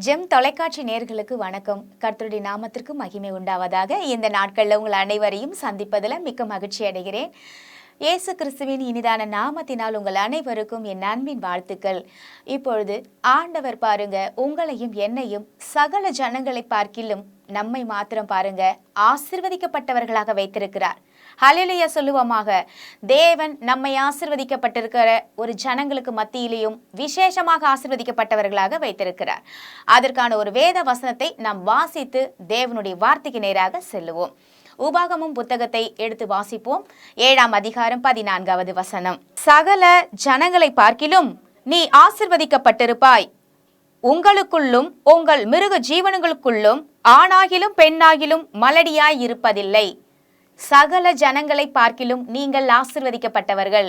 GeM தொலைக்காட்சி நேயர்களுக்கு வணக்கம். கர்த்தருடைய நாமத்திற்கு மகிமை உண்டாவதாக. இந்த நாட்களில் உங்கள் அனைவரையும் சந்திப்பதில் மிக்க மகிழ்ச்சி அடைகிறேன். இயேசு கிறிஸ்துவின் இனிதான நாமத்தினால் உங்கள் அனைவருக்கும் என் அன்பின் வாழ்த்துக்கள். இப்பொழுது ஆண்டவர் பாருங்க, உங்களையும் என்னையும் சகல ஜனங்களை பார்க்கிலும் நம்மை மாத்திரம் பாருங்க ஆசீர்வதிக்கப்பட்டவர்களாக வைத்திருக்கிறார். ஹல்லேலூயா சொல்லுவோமாக. தேவன் நம்மை ஆசீர்வதிக்கப்பட்டிருக்கிற ஒரு ஜனங்களுக்கு மத்தியிலேயும் விசேஷமாக ஆசீர்வதிக்கப்பட்டவர்களாக வைத்திருக்கிறார். அதற்கான ஒரு வேத வசனத்தை நாம் வாசித்து தேவனுடைய வார்த்தைக்கு நேராக செல்லுவோம். உபாகமம் புத்தகத்தை எடுத்து வாசிப்போம். 7ஆம் அதிகாரம் 14வது வசனம். சகல ஜனங்களை பார்க்கிலும் நீ ஆசீர்வதிக்கப்பட்டிருப்பாய். உங்களுக்குள்ளும் உங்கள் மிருக ஜீவனங்களுக்குள்ளும் ஆணாகிலும் பெண்ணாகிலும் மலடியாய் இருப்பதில்லை. சகல ஜனங்களை பார்க்கிலும் நீங்கள் ஆசீர்வதிக்கப்பட்டவர்கள்.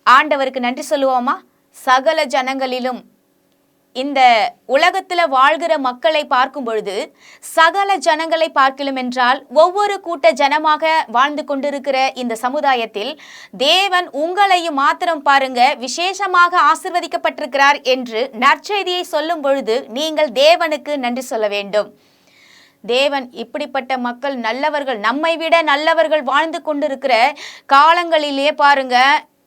ஆண்டவருக்கு நன்றி சொல்லுவோமா? சகல ஜனங்களிலும் இந்த உலகத்துல வாழ்கிற மக்களை பார்க்கும் பொழுது சகல ஜனங்களை பார்க்கிலும் என்றால் ஒவ்வொரு கூட்ட ஜனமாக வாழ்ந்து கொண்டிருக்கிற இந்த சமுதாயத்தில் தேவன் உங்களையும் மாத்திரம் பாருங்க விசேஷமாக ஆசீர்வதிக்கப்பட்டிருக்கிறார் என்று நற்செய்தியை சொல்லும் பொழுது நீங்கள் தேவனுக்கு நன்றி சொல்ல வேண்டும். தேவன் இப்படிப்பட்ட மக்கள் நல்லவர்கள், நம்மை விட நல்லவர்கள் வாழ்ந்து கொண்டிருக்கிற காலங்களிலே பாருங்க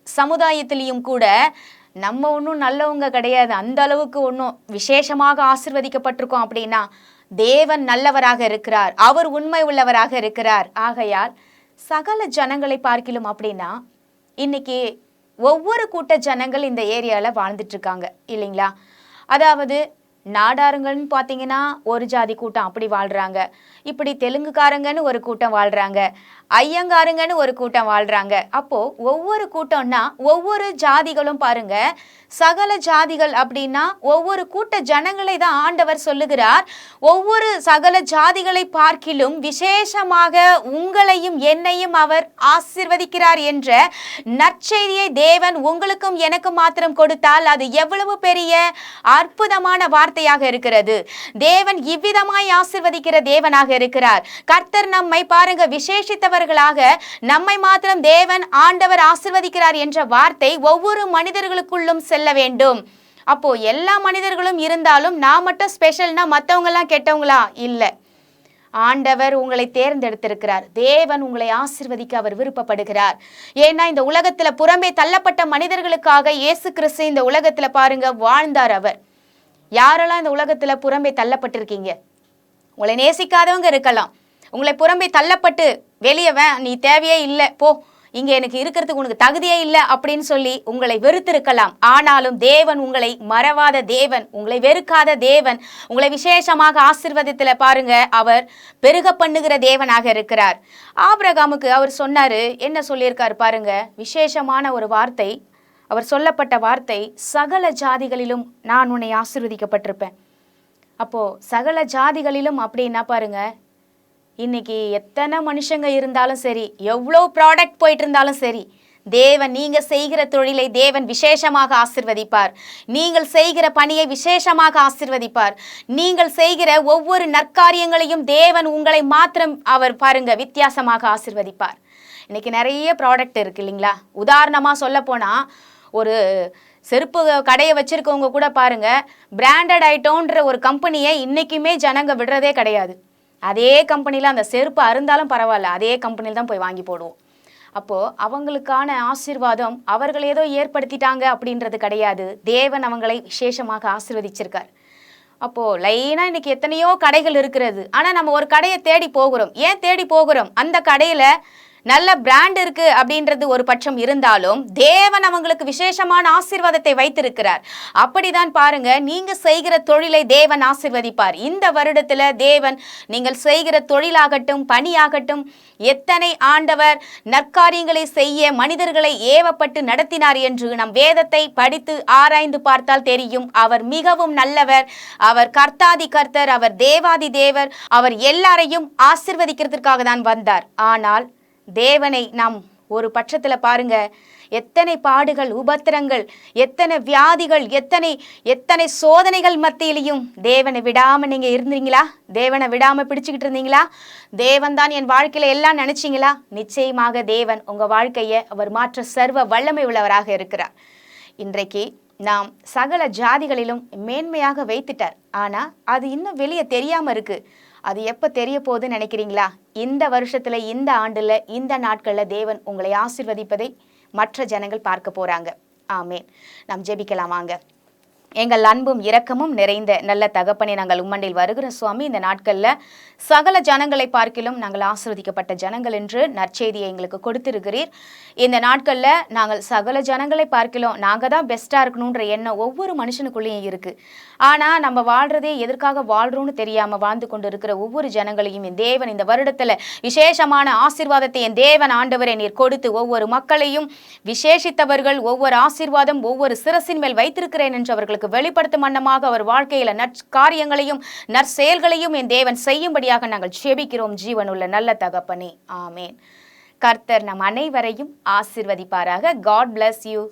சமுதாயத்திலையும் கூட நம்ம ஒன்றும் நல்லவங்க கிடையாது, அந்த அளவுக்கு ஒன்றும் விசேஷமாக ஆசீர்வதிக்கப்பட்டிருக்கோம் அப்படின்னா தேவன் நல்லவராக இருக்கிறார், அவர் உண்மை உள்ளவராக இருக்கிறார். ஆகையால் சகல ஜனங்களை பார்க்கிலும் அப்படின்னா இன்னைக்கு ஒவ்வொரு கூட்ட ஜனங்கள் இந்த ஏரியாவில் வாழ்ந்துட்டு இருக்காங்க இல்லைங்களா? அதாவது நாடாருங்கன்னு பார்த்தீங்கன்னா ஒரு ஜாதி கூட்டம் அப்படி வாழ்கிறாங்க, இப்படி தெலுங்குக்காரங்கன்னு ஒரு கூட்டம் வாழ்கிறாங்க, ஐயங்காருங்கன்னு ஒரு கூட்டம் வாழ்கிறாங்க. அப்போது ஒவ்வொரு கூட்டம்னா ஒவ்வொரு ஜாதிகளும் பாருங்க சகல ஜாதிகள் அப்படின்னா ஒவ்வொரு கூட்ட ஜனங்களை தான் ஆண்டவர் சொல்லுகிறார். ஒவ்வொரு சகல ஜாதிகளை பார்க்கிலும் விசேஷமாக உங்களையும் என்னையும் அவர் ஆசீர்வதிக்கிறார் என்ற நற்செய்தியை தேவன் உங்களுக்கும் எனக்கும் மாத்திரம் கொடுத்தால் அது எவ்வளவு பெரிய அற்புதமான வார்த்தையாக இருக்கிறது. தேவன் இவ்விதமாய் ஆசீர்வதிக்கிற தேவனாக இருக்கிறார். கர்த்தர் நம்மை பாருங்க விசேஷித்தவர்களாக நம்மை மாத்திரம் தேவன் ஆண்டவர் ஆசீர்வதிக்கிறார் என்ற வார்த்தை ஒவ்வொரு மனிதர்களுக்குள்ளும் செல்ல வேண்டும். அப்போ எல்லா மனிதர்களும் இருந்தாலும் நான் மட்டும் ஸ்பெஷல்னா மற்றவங்க எல்லாம் கெட்டவங்களா? இல்லை. ஆண்டவர் உங்களை தேர்ந்தெடுத்திருக்கிறார். தேவன் உங்களை ஆசீர்வதிக்க அவர் விருப்பப்படுகிறார். ஏன்னா இந்த உலகத்துல புறம்பே தள்ளப்பட்ட மனிதர்களுக்காக இயேசு கிறிஸ்து இந்த உலகத்துல பாருங்க வாழ்ந்தார். அவர் யாரெல்லாம் இந்த உலகத்துல புறம்பே தள்ளப்பட்டிருக்கீங்க? உங்களை நேசிக்காதவங்க இருக்கலாம், உங்களை புறம்பே தள்ளப்பட்டு வெளியே நீ தேவையே இல்லை, போ, இங்கே எனக்கு இருக்கிறதுக்கு உனக்கு தகுதியே இல்லை அப்படின்னு சொல்லி உங்களை வெறுத்திருக்கலாம். ஆனாலும் தேவன் உங்களை மறவாத தேவன், உங்களை வெறுக்காத தேவன், உங்களை விசேஷமாக ஆசீர்வாதத்தில் பாருங்க அவர் பெருக பண்ணுகிற தேவனாக இருக்கிறார். ஆபிரகாமுக்கு அவர் சொன்னாரு, என்ன சொல்லியிருக்காரு பாருங்க, விசேஷமான ஒரு வார்த்தை. அவர் சொல்லப்பட்ட வார்த்தை, சகல ஜாதிகளிலும் நான் உன்னை ஆசீர்வதிக்கப்பட்டிருப்பேன். அப்போ சகல ஜாதிகளிலும் அப்படின்னா பாருங்க இன்னைக்கு எத்தனை மனுஷங்க இருந்தாலும் சரி, எவ்வளோ ப்ராடக்ட் போயிட்டு இருந்தாலும் சரி, தேவன் நீங்க செய்கிற தொழிலை தேவன் விசேஷமாக ஆசீர்வதிப்பார். நீங்கள் செய்கிற பணியை விசேஷமாக ஆசீர்வதிப்பார். நீங்கள் செய்கிற ஒவ்வொரு நற்காரியங்களையும் தேவன் உங்களை மாத்திரம் அவர் பாருங்க வித்தியாசமாக ஆசீர்வதிப்பார். இன்னைக்கு நிறைய ப்ராடக்ட் இருக்கு இல்லைங்களா? உதாரணமா சொல்ல போனா ஒரு செருப்பு கடையை வச்சிருக்கவங்க கூட பாருங்க பிராண்டட் ஐட்டம்ன்ற ஒரு கம்பெனியை இன்னைக்குமே ஜனங்க விடுறதே கிடையாது. அதே கம்பெனியில் அந்த செருப்பு அருந்தாலும் பரவாயில்ல, அதே கம்பெனியில் தான் போய் வாங்கி போடுவோம். அப்போது அவங்களுக்கான ஆசீர்வாதம் அவர்கள் ஏதோ ஏற்படுத்திட்டாங்க அப்படின்றது கிடையாது. தேவன் அவங்களை விசேஷமாக ஆசீர்வதிச்சிருக்கார். அப்போது லைனாக இன்னைக்கு எத்தனையோ கடைகள் இருக்கிறது. ஆனால் நம்ம ஒரு கடையை தேடி போகிறோம். ஏன் தேடி போகிறோம்? அந்த கடையில் நல்ல பிராண்ட் இருக்கு அப்படின்றது ஒரு பட்சம் இருந்தாலும் தேவன் அவங்களுக்கு விசேஷமான ஆசீர்வாதத்தை வைத்திருக்கிறார். அப்படிதான் பாருங்க நீங்க செய்கிற தொழிலை தேவன் ஆசீர்வதிப்பார். இந்த வருடத்துல தேவன் நீங்கள் செய்கிற தொழிலாகட்டும் பணியாகட்டும் எத்தனை ஆண்டவர் நற்காரியங்களை செய்ய மனிதர்களை ஏவப்பட்டு நடத்தினார் என்று நம் வேதத்தை படித்து ஆராய்ந்து பார்த்தால் தெரியும். அவர் மிகவும் நல்லவர், அவர் கர்த்தாதி கர்த்தர், அவர் தேவாதி தேவர், அவர் எல்லாரையும் ஆசீர்வதிக்கிறதுக்காக தான் வந்தார். ஆனால் தேவனை நாம் ஒரு பட்சத்தில் பாருங்க எத்தனை பாடுகள் உபத்திரங்கள், எத்தனை வியாதிகள், எத்தனை சோதனைகள் மத்தியிலையும் தேவனை விடாமல் நீங்கள் இருந்தீங்களா? தேவனை விடாமல் பிடிச்சிக்கிட்டு இருந்தீங்களா? தேவன் தான் என் வாழ்க்கையில் எல்லாம் நினைச்சிங்களா? நிச்சயமாக தேவன் உங்கள் வாழ்க்கையை அவர் மாற்ற சர்வ வல்லமை உள்ளவராக இருக்கிறார். இன்றைக்கு நாம் சகல ஜாதிகளிலும் மேன்மையாக வைத்துட்டார். ஆனா அது இன்னும் வெளியே தெரியாம இருக்கு. அது எப்ப தெரிய போகுதுன்னு நினைக்கிறீங்களா? இந்த வருஷத்துல, இந்த ஆண்டுல, இந்த நாட்கள்ல தேவன் உங்களை ஆசீர்வதிப்பதை மற்ற ஜனங்கள் பார்க்க போறாங்க. ஆமேன். நாம் ஜெபிக்கலாம் வாங்க. எங்கள் அன்பும் இரக்கமும் நிறைந்த நல்ல தகப்பனே, நாங்கள் உம்மண்டில் வருகிற சுவாமி. இந்த நாட்கள்ல சகல ஜனங்களை பார்க்கிலும் நாங்கள் ஆசீர்வதிக்கப்பட்ட ஜனங்கள் என்று நற்செய்தியை எங்களுக்கு கொடுத்திருக்கிறீர். இந்த நாட்கள்ல நாங்கள் சகல ஜனங்களை பார்க்கிலும் நாங்க தான் பெஸ்டா இருக்கணும்ன்ற எண்ணம் ஒவ்வொரு மனுஷனுக்குள்ளேயும் இருக்கு. ஆனா நம்ம வாழ்றதே எதற்காக வாழ்றோம்னு தெரியாம வாழ்ந்து கொண்டு இருக்கிற ஒவ்வொரு ஜனங்களையும் என் தேவன் இந்த வருடத்துல விசேஷமான ஆசீர்வாதத்தை என் தேவன் ஆண்டவரை நீர் கொடுத்து ஒவ்வொரு மக்களையும் விசேஷித்தவர்கள், ஒவ்வொரு ஆசீர்வாதம் ஒவ்வொரு சிரசின் மேல் வைத்திருக்கிறேன் என்று அவர்களுக்கு வெளிப்படுத்தும் வண்ணமாக அவர் வாழ்க்கையில நற்காரியங்களையும் நற்செயல்களையும் என் தேவன் செய்யும்படியாக நாங்கள் ஜெபிக்கிறோம் ஜீவனுள்ள நல்ல தகப்பனே. ஆமேன். கர்த்தர் நம் அனைவரையும் ஆசீர்வதிப்பாராக. God bless you.